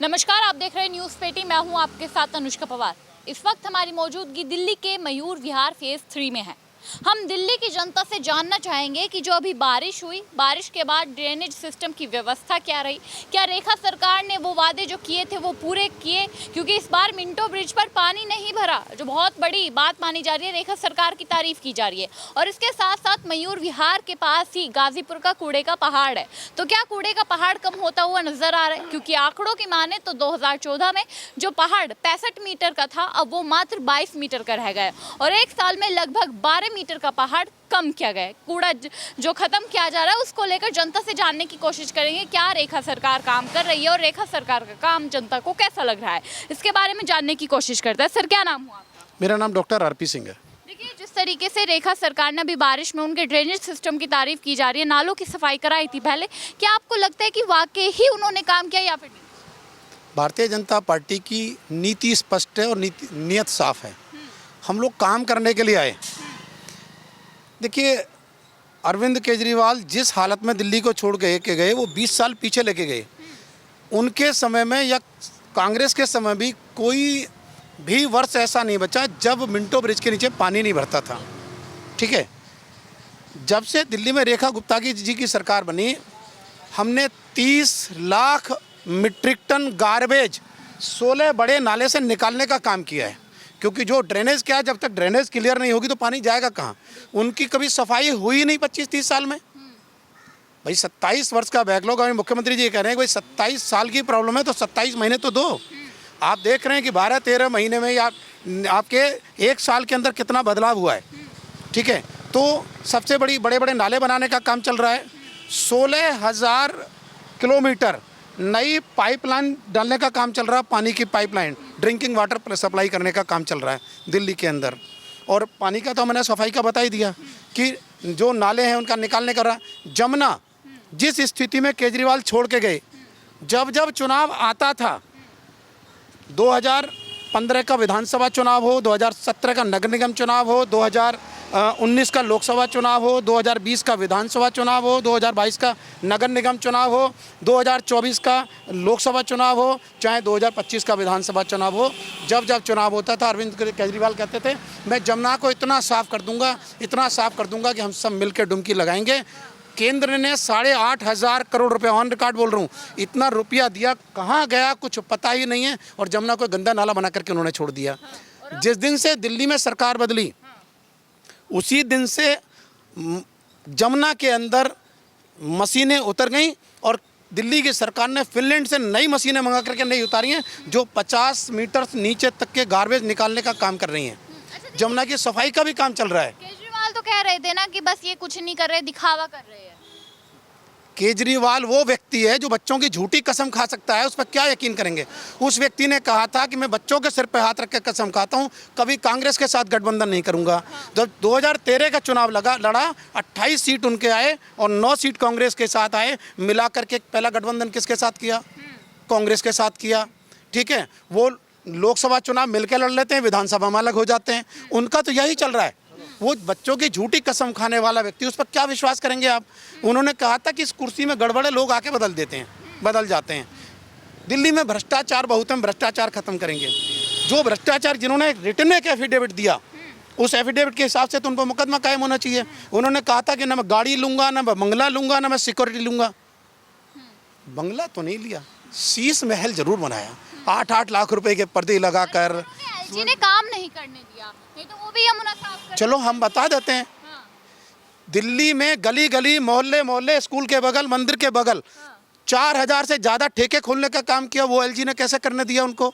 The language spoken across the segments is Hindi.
नमस्कार, आप देख रहे हैं न्यूज़ पेटी। मैं हूं आपके साथ अनुष्का पवार। इस वक्त हमारी मौजूदगी दिल्ली के मयूर विहार फेज 3 में है। हम दिल्ली की जनता से जानना चाहेंगे कि जो अभी बारिश हुई, बारिश के बाद ड्रेनेज सिस्टम की व्यवस्था क्या रही, क्या रेखा सरकार ने वो वादे जो किए थे वो पूरे किए, क्योंकि इस बार मिंटो ब्रिज पर पानी नहीं भरा, जो बहुत बड़ी बात मानी जा रही है। रेखा सरकार की तारीफ की जा रही है और इसके साथ साथ मयूर विहार के पास ही गाजीपुर का कूड़े का पहाड़ है। तो क्या कूड़े का पहाड़ कम होता हुआ नजर आ रहा है? क्योंकि आंकड़ों की माने तो 2014 में जो पहाड़ 65 मीटर का था, अब वो मात्र 22 मीटर का रह गया और एक साल में लगभग 12 मीटर का पहाड़ कम किया गया। कूड़ा जो खत्म किया जा रहा है उसको लेकर जनता से जानने की कोशिश करेंगे क्या रेखा सरकार काम कर रही है और रेखा सरकार का काम जनता को कैसा लग रहा है, इसके बारे में जानने की कोशिश करता है। सर, क्या नाम हुआ आपका? मेरा नाम डॉक्टर आरपी सिंह है। देखिए, जिस तरीके से रेखा सरकार ने अभी बारिश में उनके ड्रेनेज सिस्टम की तारीफ की जा रही है, नालों की सफाई कराई थी पहले, क्या आपको लगता है कि वाकई ही उन्होंने काम किया या फिर नहीं? भारतीय जनता पार्टी की नीति स्पष्ट है और नियत साफ है। हम लोग काम करने के लिए आए। देखिए, अरविंद केजरीवाल जिस हालत में दिल्ली को छोड़ गए वो 20 साल पीछे लेके गए। उनके समय में या कांग्रेस के समय भी कोई भी वर्ष ऐसा नहीं बचा जब मिंटो ब्रिज के नीचे पानी नहीं भरता था। ठीक है, जब से दिल्ली में रेखा गुप्ता जी की सरकार बनी, हमने 30 लाख मीट्रिक टन गार्बेज 16 बड़े नाले से निकालने का काम किया है। क्योंकि जो ड्रेनेज क्या है, जब तक ड्रेनेज क्लियर नहीं होगी तो पानी जाएगा कहाँ। उनकी कभी सफाई हुई नहीं 25-30 साल में। भाई 27 वर्ष का बैकलॉग, और मुख्यमंत्री जी कह रहे हैं भाई 27 साल की प्रॉब्लम है तो 27 महीने तो दो। आप देख रहे हैं कि 12-13 महीने में या आपके एक साल के अंदर कितना बदलाव हुआ है। ठीक है, तो सबसे बड़े बड़े नाले बनाने का काम चल रहा है। 16,000 किलोमीटर नई पाइपलाइन डालने का काम चल रहा है। पानी की पाइपलाइन, ड्रिंकिंग वाटर सप्लाई करने का काम चल रहा है दिल्ली के अंदर। और पानी का तो मैंने सफाई का बता ही दिया कि जो नाले हैं उनका निकालने का रहा। जमुना जिस स्थिति में केजरीवाल छोड़ के गए, जब चुनाव आता था, 2015 का विधानसभा चुनाव हो, 2017 का नगर निगम चुनाव हो, 2019 का लोकसभा चुनाव हो, 2020 का विधानसभा चुनाव हो, 2022 का नगर निगम चुनाव हो, 2024 का लोकसभा चुनाव हो, चाहे 2025 का विधानसभा चुनाव हो, जब चुनाव होता था अरविंद केजरीवाल कहते थे मैं जमुना को इतना साफ़ कर दूंगा कि हम सब मिलकर डुबकी लगाएंगे। केंद्र ने 8,500 करोड़ रुपए, ऑन रिकॉर्ड बोल रहा हूँ, इतना रुपया दिया, कहाँ गया कुछ पता ही नहीं है। और जमुना को गंदा नाला बना करके उन्होंने छोड़ दिया। जिस दिन से दिल्ली में सरकार बदली, उसी दिन से जमुना के अंदर मशीनें उतर गईं और दिल्ली की सरकार ने फिनलैंड से नई मशीनें मंगा करके नहीं उतारी हैं, जो 50 मीटर नीचे तक के गार्बेज निकालने का काम कर रही हैं। जमुना की सफाई का भी काम चल रहा है। केजरीवाल तो कह रहे थे ना कि बस ये कुछ नहीं कर रहे, दिखावा कर रहे हैं। केजरीवाल वो व्यक्ति है जो बच्चों की झूठी कसम खा सकता है, उस पर क्या यकीन करेंगे। उस व्यक्ति ने कहा था कि मैं बच्चों के सिर पे हाथ रख के कसम खाता हूं, कभी कांग्रेस के साथ गठबंधन नहीं करूंगा। जब 2013 का चुनाव लड़ा, 28 सीट उनके आए और 9 सीट कांग्रेस के साथ आए। मिला करके पहला गठबंधन किसके साथ किया? कांग्रेस के साथ किया। ठीक है, वो लोकसभा चुनाव मिलकर लड़ लेते हैं, विधानसभा में अलग हो जाते हैं। उनका तो यही चल रहा है। वो बच्चों की झूठी कसम खाने वाला व्यक्ति, उस पर क्या विश्वास करेंगे आप? उन्होंने कहा था कि इस कुर्सी में गड़बड़े लोग आके बदल जाते हैं। दिल्ली में भ्रष्टाचार बहुत है, भ्रष्टाचार खत्म करेंगे। जो भ्रष्टाचार, जिन्होंने रिटन एक एफिडेविट दिया, उस एफिडेविट के हिसाब से तो उन पर मुकदमा कायम होना चाहिए। उन्होंने कहा था कि ना मैं गाड़ी लूंगा, ना मैं बंगला लूंगा, ना मैं सिक्योरिटी लूंगा। बंगला तो नहीं लिया, शीश महल जरूर बनाया, 8-8 लाख रुपए के पर्दे लगाकर। एलजी ने काम नहीं करने दिया, नहीं तो वो भी यमुना साफ कर। चलो हम बता देते हैं। दिल्ली में गली गली, मोहल्ले, स्कूल के बगल, मंदिर के बगल 4,000 से ज़्यादा ठेके खोलने का काम किया। वो एलजी ने कैसे करने दिया उनको?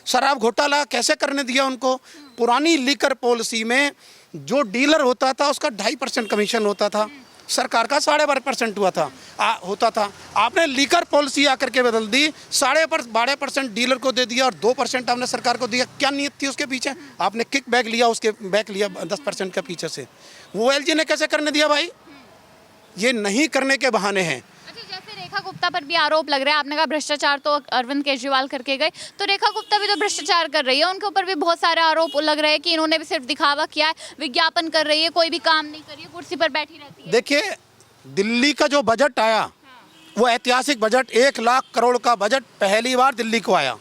शराब घोटाला कैसे करने दिया उनको? पुरानी लीकर पॉलिसी में जो डीलर होता था उसका 2.5% कमीशन होता था, सरकार का 12.5% होता था। आपने लीकर पॉलिसी आकर के बदल दी, 12.5% डीलर को दे दिया और 2% आपने सरकार को दिया। क्या नीयत थी उसके पीछे? आपने किक बैक लिया, उसके बैक लिया 10% का पीछे से। वो एलजी ने कैसे करने दिया भाई? ये नहीं करने के बहाने हैं। जैसे रेखा गुप्ता पर भी आरोप लग रहा है, आपने कहा भ्रष्टाचार तो अरविंद केजरीवाल करके गए, तो रेखा गुप्ता भी तो भ्रष्टाचार कर रही है, उनके ऊपर भी बहुत सारे आरोप लग रहे हैं कि इन्होंने भी सिर्फ दिखावा किया है, विज्ञापन कर रही है, कोई भी काम नहीं कर रही है, कुर्सी पर बैठी रहती है। देखिए, दिल्ली का जो बजट आया वो ऐतिहासिक बजट 1 लाख करोड़ का बजट पहली बार दिल्ली को आया।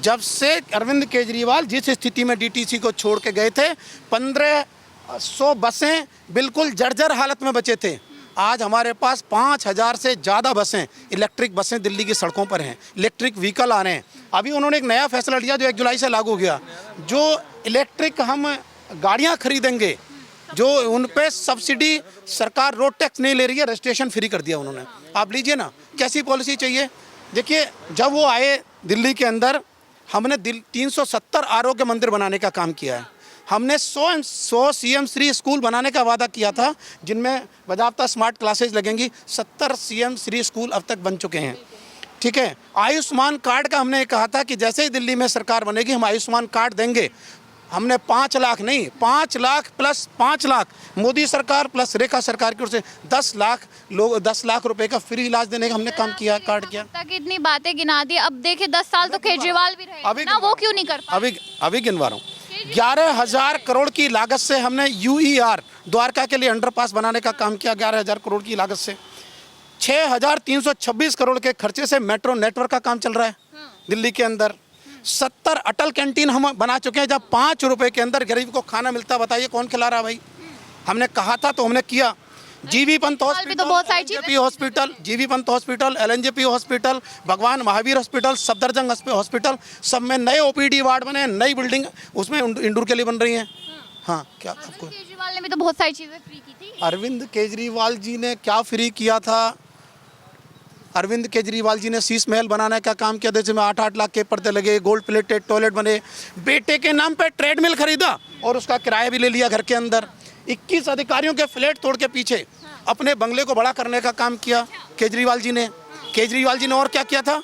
जब से अरविंद केजरीवाल जिस स्थिति में डीटीसी को छोड़ के गए थे, 1500 बसें बिल्कुल जर्जर हालत में बचे थे। आज हमारे पास 5000 से ज़्यादा बसें, इलेक्ट्रिक बसें दिल्ली की सड़कों पर हैं, इलेक्ट्रिक व्हीकल आ रहे हैं। अभी उन्होंने एक नया फैसला लिया जो 1 जुलाई से लागू हो गया, जो इलेक्ट्रिक हम गाड़ियां खरीदेंगे, जो उन पे सब्सिडी सरकार रोड टैक्स नहीं ले रही है, रजिस्ट्रेशन फ्री कर दिया उन्होंने। आप लीजिए ना, कैसी पॉलिसी चाहिए। देखिए, जब वो आए दिल्ली के अंदर, हमने 370 आरोग्य मंदिर बनाने का काम किया है। हमने 100 सीएम श्री स्कूल बनाने का वादा किया था, जिनमें बाज़ाब्ता स्मार्ट क्लासेज लगेंगी। 70 सीएम श्री स्कूल अब तक बन चुके हैं। ठीक है, आयुष्मान कार्ड का हमने कहा था कि जैसे ही दिल्ली में सरकार बनेगी हम आयुष्मान कार्ड देंगे। हमने 5 लाख नहीं, 5 लाख प्लस 5 लाख, मोदी सरकार प्लस रेखा सरकार की ओर से 10 लाख लोग, 10 लाख रुपए का फ्री इलाज देने का हमने काम किया, कार्ड किया। तक इतनी बातें गिना दी, अब देखिए 10 साल तो केजरीवाल भी रहे ना, वो क्यों नहीं कर पाए? अभी गिनवा रहा हूँ। 11,000 करोड़ की लागत से हमने UER द्वारका के लिए अंडरपास बनाने का काम किया। 11,000 करोड़ की लागत से 6,326 करोड़ के खर्चे से मेट्रो नेटवर्क का काम चल रहा है दिल्ली के अंदर। 70 अटल कैंटीन हम बना चुके हैं, जब 5 रुपए के अंदर गरीब को खाना मिलता। बताइए कौन खिला रहा है भाई? हमने कहा था तो हमने किया। GB Pant hospital, GB Pant hospital, LNJP hospital, भगवान महावीर हॉस्पिटल, सफदरजंग हॉस्पिटल, सब में नए OPD वार्ड बने, नई बिल्डिंग उसमें इंडोर के लिए बन रही हैं। हाँ, क्या आपको केजरीवाल ने भी तो बहुत सारी चीजें फ्री की थी। अरविंद केजरीवाल जी ने क्या फ्री किया था? अरविंद केजरीवाल जी ने शीश महल बनाने का काम किया, जिसमें 8-8 लाख के पर्दे लगे, गोल्ड प्लेटेड टॉयलेट बने, बेटे के नाम पे ट्रेडमिल खरीदा और उसका किराया भी ले लिया घर के अंदर। 21 अधिकारियों के फ्लैट तोड़ के पीछे अपने बंगले को बड़ा करने का काम किया केजरीवाल जी ने। और क्या किया था?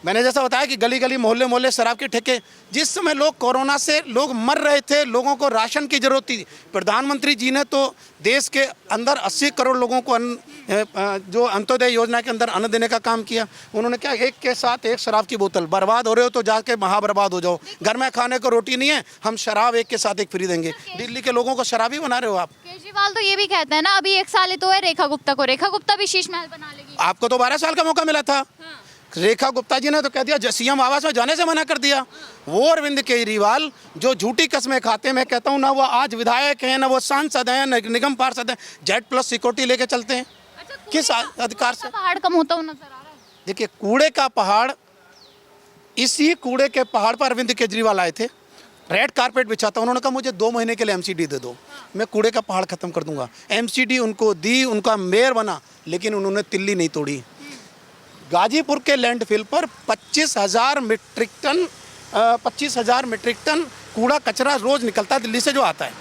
मैंने जैसा बताया कि गली गली मोहल्ले मोहल्ले शराब के ठेके, जिस समय लोग कोरोना से लोग मर रहे थे, लोगों को राशन की जरूरत थी, प्रधानमंत्री जी ने तो देश के अंदर 80 करोड़ लोगों को जो अंत्योदय योजना के अंदर अन्न देने का काम किया। उन्होंने क्या, एक के साथ एक शराब की बोतल, बर्बाद हो रहे हो तो जाके महाबर्बाद हो जाओ, घर में खाने को रोटी नहीं है, हम शराब एक के साथ एक फ्री देंगे। दिल्ली के लोगों को शराबी बना रहे हो आप। केजरीवाल तो ये भी कहते हैं ना, अभी 1 साल ही तो है रेखा गुप्ता को, रेखा गुप्ता भी शीश महल बना लेगी। आपको तो 12 साल का मौका मिला था। रेखा गुप्ता जी ने तो कह दिया, CM आवास में जाने से मना कर दिया। वो अरविंद केजरीवाल जो झूठी कस्में खाते, मैं कहता हूँ ना वो आज विधायक हैं, ना वो सांसद हैं, ना निगम पार्षद हैं, Z+ सिक्योरिटी लेके चलते हैं। किस अधिकार से? पहाड़ कम होता हुआ नजर आ रहा है। देखिए, कूड़े का पहाड़, इसी कूड़े के पहाड़ पर अरविंद केजरीवाल आए थे, रेड कारपेट बिछा था। उन्होंने कहा मुझे 2 महीने के लिए MCD दे दो, मैं कूड़े का पहाड़ खत्म कर दूंगा। MCD उनको दी, उनका मेयर बना, लेकिन उन्होंने तिल्ली नहीं तोड़ी। गाजीपुर के लैंडफिल पर 25,000 मीट्रिक टन कूड़ा कचरा रोज निकलता है दिल्ली से जो आता है।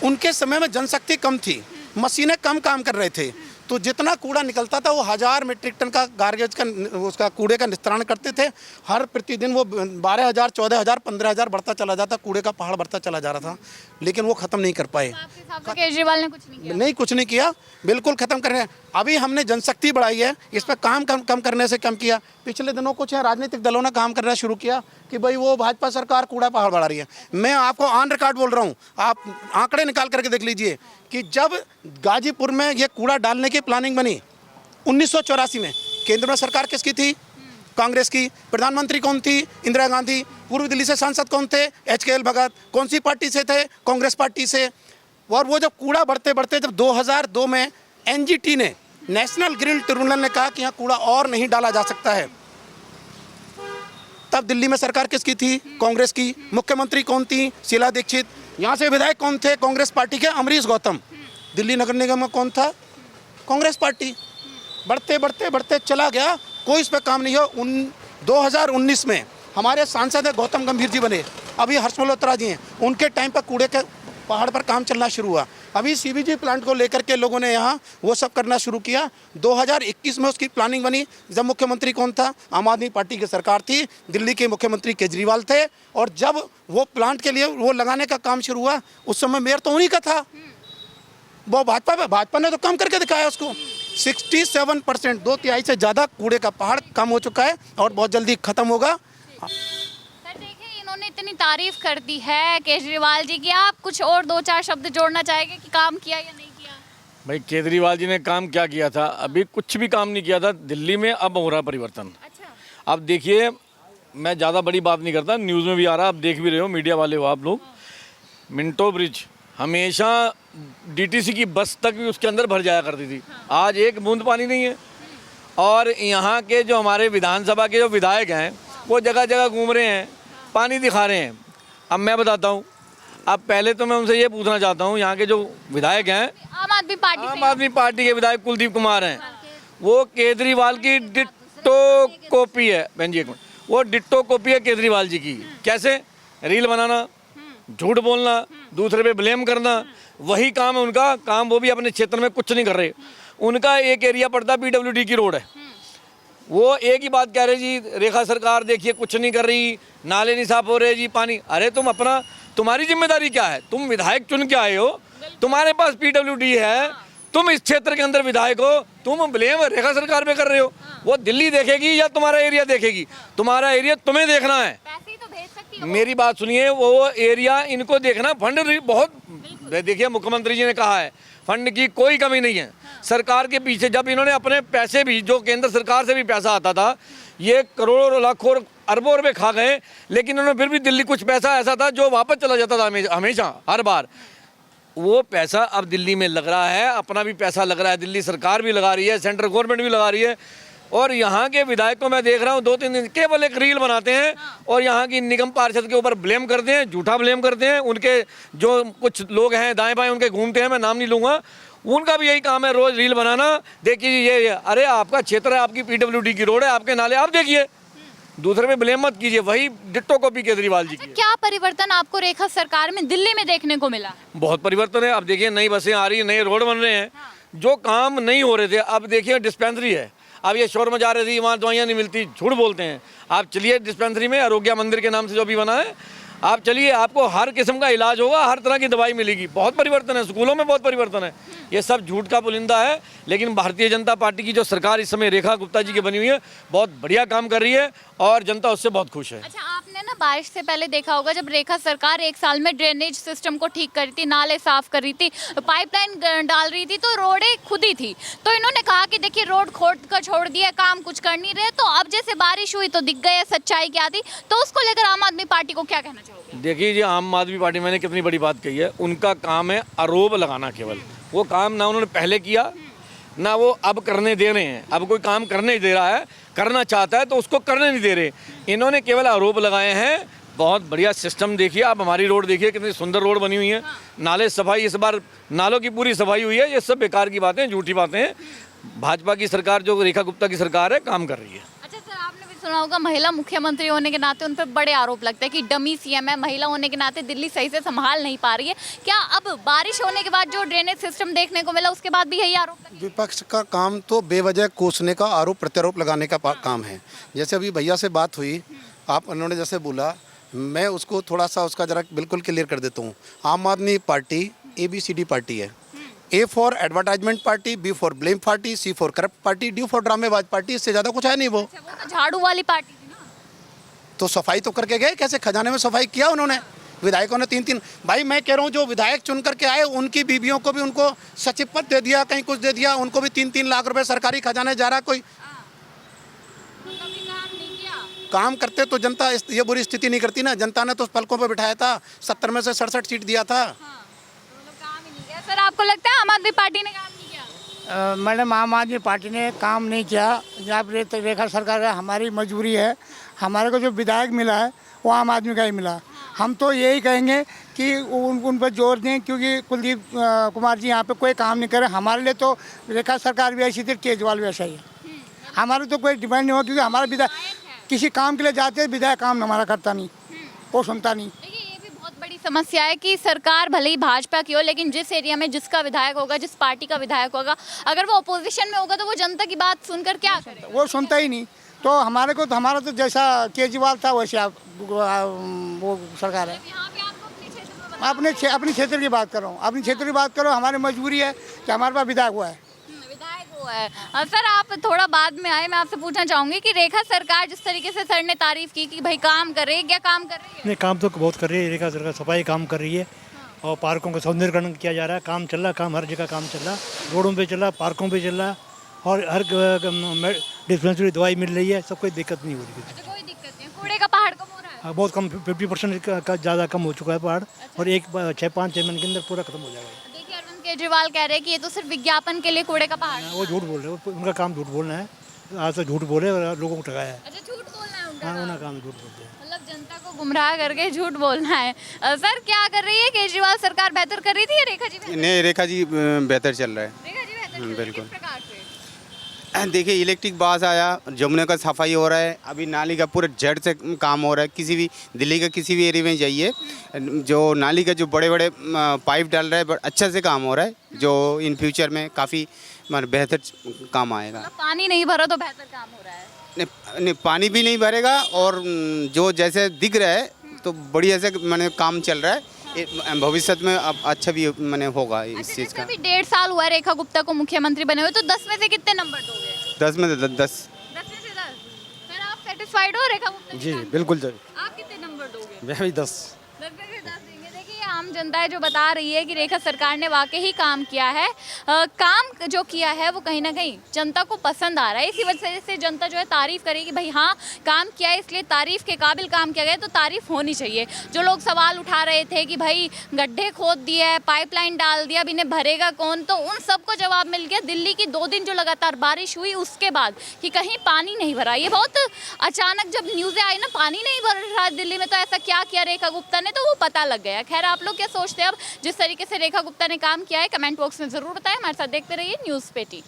उनके समय में जनशक्ति कम थी, मशीनें कम काम कर रहे थे, तो जितना कूड़ा निकलता था वो 1000 मीट्रिक टन का गार्बेज का उसका कूड़े का निस्तारण करते थे। हर प्रतिदिन वो 12,000, 14,000, 15,000 बढ़ता चला जाता, कूड़े का पहाड़ बढ़ता चला जा रहा था, लेकिन वो ख़त्म नहीं कर पाए। केजरीवाल ने कुछ नहीं किया? नहीं, कुछ नहीं किया, बिल्कुल ख़त्म करने। अभी हमने जनशक्ति बढ़ाई है, इस पर काम कम करने से कम किया। पिछले दिनों कुछ राजनीतिक दलों ने काम करना शुरू किया कि भाई वो भाजपा सरकार कूड़ा पहाड़ बढ़ा रही है। मैं आपको ऑन रिकॉर्ड बोल रहा हूँ, आप आंकड़े निकाल करके देख लीजिए कि जब गाजीपुर में ये कूड़ा डालने की प्लानिंग बनी 1984 में, केंद्र में सरकार किसकी थी? कांग्रेस की। प्रधानमंत्री कौन थी? इंदिरा गांधी। पूर्व दिल्ली से सांसद कौन थे? HKL भगत। कौन सी पार्टी से थे? कांग्रेस पार्टी से। और वो जब कूड़ा बढ़ते बढ़ते जब 2002 में NGT ने, नेशनल ग्रिल ट्रिब्यूनल ने कहा कि यहाँ कूड़ा और नहीं डाला जा सकता है, तब दिल्ली में सरकार किसकी थी? कांग्रेस की। मुख्यमंत्री कौन थी? शीला दीक्षित। यहाँ से विधायक कौन थे? कांग्रेस पार्टी के अमरीश गौतम। दिल्ली नगर निगम में कौन था? कांग्रेस पार्टी। बढ़ते बढ़ते बढ़ते चला गया, कोई इस पर काम नहीं हो। 2019 में हमारे सांसद है गौतम गंभीर जी बने, अभी हर्ष मल्होत्रा जी हैं, उनके टाइम पर कूड़े के पहाड़ पर काम चलना शुरू हुआ। अभी CBG प्लांट को लेकर के लोगों ने यहाँ वो सब करना शुरू किया। 2021 में उसकी प्लानिंग बनी, जब मुख्यमंत्री कौन था? आम आदमी पार्टी की सरकार थी, दिल्ली के मुख्यमंत्री केजरीवाल थे। और जब वो प्लांट के लिए वो लगाने का काम शुरू हुआ, उस समय मेयर तो उन्हीं का था। वो भाजपा ने तो कम करके दिखाया उसको। 67%, 2/3 से ज़्यादा कूड़े का पहाड़ कम हो चुका है और बहुत जल्दी खत्म होगा। इन्होंने इतनी तारीफ कर दी है केजरीवाल जी की, आप कुछ और 2-4 शब्द जोड़ना चाहेंगे कि काम किया या नहीं किया? भाई केजरीवाल जी ने काम क्या किया था? अभी कुछ भी काम नहीं किया था दिल्ली में, अब हो रहा परिवर्तन। अच्छा। अब देखिए, मैं ज़्यादा बड़ी बात नहीं करता, न्यूज़ में भी आ रहा, आप देख भी रहे हो, मीडिया वाले हो आप लोग। मिंटो ब्रिज हमेशा डीटीसी की बस तक भी उसके अंदर भर जाया करती थी, आज एक बूंद पानी नहीं है। और यहाँ के जो हमारे विधानसभा के जो विधायक हैं वो जगह जगह घूम रहे हैं, पानी दिखा रहे हैं। अब मैं बताता हूँ, अब पहले तो मैं उनसे ये पूछना चाहता हूँ, यहाँ के जो विधायक हैं, आम आदमी पार्टी आम आदमी पार्टी के विधायक कुलदीप कुमार हैं, वो केजरीवाल की डिट्टो कॉपी है। बहन जी एक मिनट, वो डिट्टो कॉपी है केजरीवाल जी की। कैसे? रील बनाना, झूठ बोलना, दूसरे पे ब्लेम करना, वही काम है उनका काम। वो भी अपने क्षेत्र में कुछ नहीं कर रहे। उनका एक एरिया पड़ता है पीडब्ल्यूडी की रोड है, वो एक ही बात कह रहे जी, रेखा सरकार देखिए कुछ नहीं कर रही, नाले नहीं साफ हो रहे जी, पानी। अरे तुम अपना, तुम्हारी जिम्मेदारी क्या है? तुम विधायक चुन के आए हो, तुम्हारे पास पीडब्ल्यूडी है, तुम इस क्षेत्र के अंदर विधायक हो, तुम ब्लेम रेखा सरकार पे कर रहे हो। वो दिल्ली देखेगी या तुम्हारा एरिया देखेगी? तुम्हारा एरिया तुम्हें देखना है। पैसे ही तो भेज सकती हो। मेरी बात सुनिए, वो एरिया इनको देखना। फंड बहुत, देखिए मुख्यमंत्री जी ने कहा है फंड की कोई कमी नहीं है। सरकार के पीछे जब इन्होंने अपने पैसे भी, जो केंद्र सरकार से भी पैसा आता था, ये करोड़ों लाखों अरबों रुपए खा गए, लेकिन उन्होंने फिर भी दिल्ली कुछ पैसा ऐसा था जो वापस चला जाता था हमेशा, हर बार। वो पैसा अब दिल्ली में लग रहा है, अपना भी पैसा लग रहा है, दिल्ली सरकार भी लगा रही है, सेंट्रल गवर्नमेंट भी लगा रही है। और यहाँ के विधायक को मैं देख रहा हूँ 2-3 दिन केवल एक रील बनाते हैं और यहाँ की निगम पार्षद के ऊपर ब्लेम करते हैं, झूठा ब्लेम करते हैं। उनके जो कुछ लोग हैं दाएं बाएं उनके घूमते हैं, मैं नाम नहीं लूँगा, उनका भी यही काम है, रोज रील बनाना। देखिए ये अरे आपका क्षेत्र है, आपकी पीडब्ल्यूडी की रोड है, आपके नाले आप देखिए, दूसरे पे ब्लेम मत कीजिए। वही डिट्टो कॉपी केजरीवाल जी की। क्या परिवर्तन आपको रेखा सरकार में दिल्ली में देखने को मिला? बहुत परिवर्तन है। अब देखिए नई बसें आ रही है, नए रोड बन रहे हैं, जो काम नहीं हो रहे थे। अब देखिए डिस्पेंसरी है, अब ये शोर मचा रही थी वहाँ दवाइयाँ नहीं मिलती, झूठ बोलते हैं। आप चलिए डिस्पेंसरी में, आरोग्य मंदिर के नाम से जो भी बना है, आप चलिए, आपको हर किस्म का इलाज होगा, हर तरह की दवाई मिलेगी। बहुत परिवर्तन है, स्कूलों में बहुत परिवर्तन है। ये सब झूठ का पुलिंदा है, लेकिन भारतीय जनता पार्टी की जो सरकार इस समय रेखा गुप्ता जी की बनी हुई है, बहुत बढ़िया काम कर रही है और जनता उससे बहुत खुश है। अच्छा, आपने ना बारिश से पहले देखा होगा, जब रेखा सरकार 1 साल में ड्रेनेज सिस्टम को ठीक कर रही थी, नाले साफ कर रही थी, पाइपलाइन डाल रही थी, तो रोडें खुद ही थी। तो इन्होंने कहा कि देखिए रोड खोद कर छोड़ दिया, काम कुछ कर नहीं रहे। तो अब जैसे बारिश हुई तो दिख गए सच्चाई क्या थी, तो उसको लेकर आम आदमी पार्टी को क्या कहना चाहोगे? देखिए जी, आम आदमी पार्टी, मैंने कितनी बड़ी बात कही है, उनका काम है आरोप लगाना केवल। वो काम ना उन्होंने पहले किया, ना वो अब करने दे रहे हैं। अब कोई काम करने नहीं दे रहा है, करना चाहता है तो उसको करने नहीं दे रहे। इन्होंने केवल आरोप लगाए हैं। बहुत बढ़िया सिस्टम देखिए आप, हमारी रोड देखिए कितनी सुंदर रोड बनी हुई है, नाले सफाई, इस बार नालों की पूरी सफाई हुई है। ये सब बेकार की बातें, झूठी बातें हैं। भाजपा की सरकार, जो रेखा गुप्ता की सरकार है, काम कर रही है। अच्छा सर, आपने भी सुना होगा महिला मुख्यमंत्री होने के नाते उन पर बड़े आरोप लगते हैं कि डमी सीएम है, महिला होने के नाते दिल्ली सही से संभाल नहीं पा रही है। क्या अब बारिश होने के बाद जो ड्रेनेज सिस्टम देखने को मिला, उसके बाद भी यही आरोप लगेंगे? विपक्ष का काम तो बेवजह कोसने का, आरोप प्रत्यारोप लगाने का काम है। जैसे अभी भैया से बात हुई, आप उन्होंने जैसे बोला, मैं उसको थोड़ा सा उसका जरा बिल्कुल क्लियर कर देता हूँ। Aam Aadmi party ABCD party है। A for advertisement party, B for blame party, C for corrupt party, D for ड्रामेबाज पार्टी। इससे ज़्यादा कुछ है नहीं। वो अच्छा, वो तो झाड़ू वाली पार्टी थी ना। तो सफाई तो करके गए, कैसे खजाने में सफाई किया उन्होंने। विधायकों ने 3-3, भाई मैं कह रहा हूँ जो विधायक चुन करके आए उनकी बीवियों को भी उनको सचिव पद दे दिया, कहीं कुछ दे दिया, उनको भी 3-3 लाख रुपए सरकारी खजाने जा रहा है। कोई काम करते तो जनता ये बुरी स्थिति नहीं करती ना। जनता ने तो पलकों पर बिठाया था, 70 में से 67 सीट दिया था। सर, आपको लगता है आम आदमी पार्टी ने काम नहीं किया? मैडम, आम आदमी पार्टी ने काम नहीं किया। जब रेखा सरकार है, हमारी मजबूरी है। हमारे को जो विधायक मिला है वो आम आदमी का ही मिला। हम तो यही कहेंगे कि उन पर जोर दें, क्योंकि कुलदीप कुमार जी यहाँ पे कोई काम नहीं करे। हमारे लिए तो रेखा सरकार भी ऐसी थी, केजरीवाल भी ऐसा ही है। हमारे तो कोई डिमांड नहीं हुआ, क्योंकि हमारा विधायक किसी काम के लिए जाते हैं, विधायक काम हमारा करता नहीं, वो सुनता नहीं। ये भी बहुत बड़ी समस्या है कि सरकार भले ही भाजपा की हो, लेकिन जिस एरिया में जिसका विधायक होगा, जिस पार्टी का विधायक होगा, अगर वो अपोजिशन में होगा तो वो जनता की बात सुनकर क्या करेगा? वो सुनता ही नहीं। तो हमारा तो जैसा केजरीवाल था वैसे आप वो सरकार है। यहाँ पे आपको अपने क्षेत्र में अपने क्षेत्र की बात करो, अपने क्षेत्र की बात करो। हमारी मजबूरी है कि हमारे पास विधायक हुआ है। विधायक हुआ है। सर, आप थोड़ा बाद में आए, मैं आपसे पूछना चाहूंगी कि रेखा सरकार जिस तरीके से सर ने तारीफ की कि भाई काम कर रही है, क्या काम कर रही है? नहीं, काम तो बहुत कर रही है रेखा सरकार, सफाई काम कर रही है। और पार्कों का सौंदर्यीकरण किया जा रहा है, काम चल रहा है, काम हर जगह काम चल रहा है, रोडों पे चल रहा है, पार्कों पे चल रहा है और हर डिस्पेंसरी दवाई मिल रही है, सब कोई दिक्कत नहीं हो रही है। अच्छा कोई दिक्कत नहीं, कूड़े का पहाड़ कम हो रहा है। हाँ, बहुत कम 50% का ज़्यादा कम हो चुका है पहाड़ और एक 6-5 महीने के अंदर पूरा खत्म हो जाएगा। देखिए अरविंद केजरीवाल कह रहे हैं कि ये तो सिर्फ विज्ञापन के लिए कूड़े का पहाड़ है। वो झूठ बोल रहे हैं, उनका काम झूठ बोलना है, आज तो झूठ बोले और लोगों को ठगाया है। अच्छा झूठ बोलना है उनका हाँ, काम। उनका काम झूठ बोलते हैं। मतलब जनता को गुमराह करके झूठ बोलना है। सर क्या कर रही है केजरीवाल सरकार, बेहतर कर रही थी या रेखा जी बेहतर? नहीं, रेखा जी बेहतर चल रहा है। रेखा जी बेहतर कर रही है, बिल्कुल। किस प्रकार से? देखिए, इलेक्ट्रिक बस आया, जमुना का सफाई हो रहा है, अभी नाली का पूरा जड़ से काम हो रहा है। किसी भी दिल्ली का किसी भी एरिया में जाइए, जो नाली का जो बड़े बड़े पाइप डाल रहा है, अच्छा से काम हो रहा है, जो इन फ्यूचर में काफ़ी बेहतर काम आएगा। मतलब पानी नहीं भरा तो बेहतर काम हो रहा है। नहीं, पानी भी नहीं भरेगा और जो जैसे दिख रहा है तो बढ़िया से मैंने काम चल रहा है। भविष्य में अब अच्छा भी मैंने होगा इस अच्छा चीज़ जैसे का। अभी 1.5 साल हुआ है रेखा गुप्ता को मुख्यमंत्री बने हुए, तो 10 में से कितने नंबर दोगे? 10 में 10। 10 में से 10। सर आप सेटिस्फाइड हो रेखा गुप्ता जी काम से? बिल्कुल जी, आप कितने नंबर दोगे? मैं भी 10। 10 में से 10 देंगे। देखिए आम जनता है जो बता रही है कि रेखा सरकार ने वाकई ही काम किया है। काम जो किया है वो कहीं ना कहीं जनता को पसंद आ रहा है, इसी वजह से जनता जो है तारीफ करेगी। भाई हाँ काम किया है, इसलिए तारीफ के काबिल काम किया गया, तो तारीफ होनी चाहिए। जो लोग सवाल उठा रहे थे कि भाई गड्ढे खोद दिया है, पाइपलाइन डाल दिया, अब इन्हें भरेगा कौन, तो उन सबको जवाब मिल गया दिल्ली की 2 दिन जो लगातार बारिश हुई उसके बाद कि कहीं पानी नहीं भरा। ये बहुत अचानक जब न्यूज़ें आई ना पानी नहीं भर रहा दिल्ली में, तो ऐसा क्या किया रेखा गुप्ता ने, तो वो पता लग गया। खैर आप लोग क्या सोचते हैं अब जिस तरीके से रेखा गुप्ता ने काम किया है, कमेंट बॉक्स में ज़रूर बताएं। हमारे साथ देखते रहिए न्यूज़ पेटी।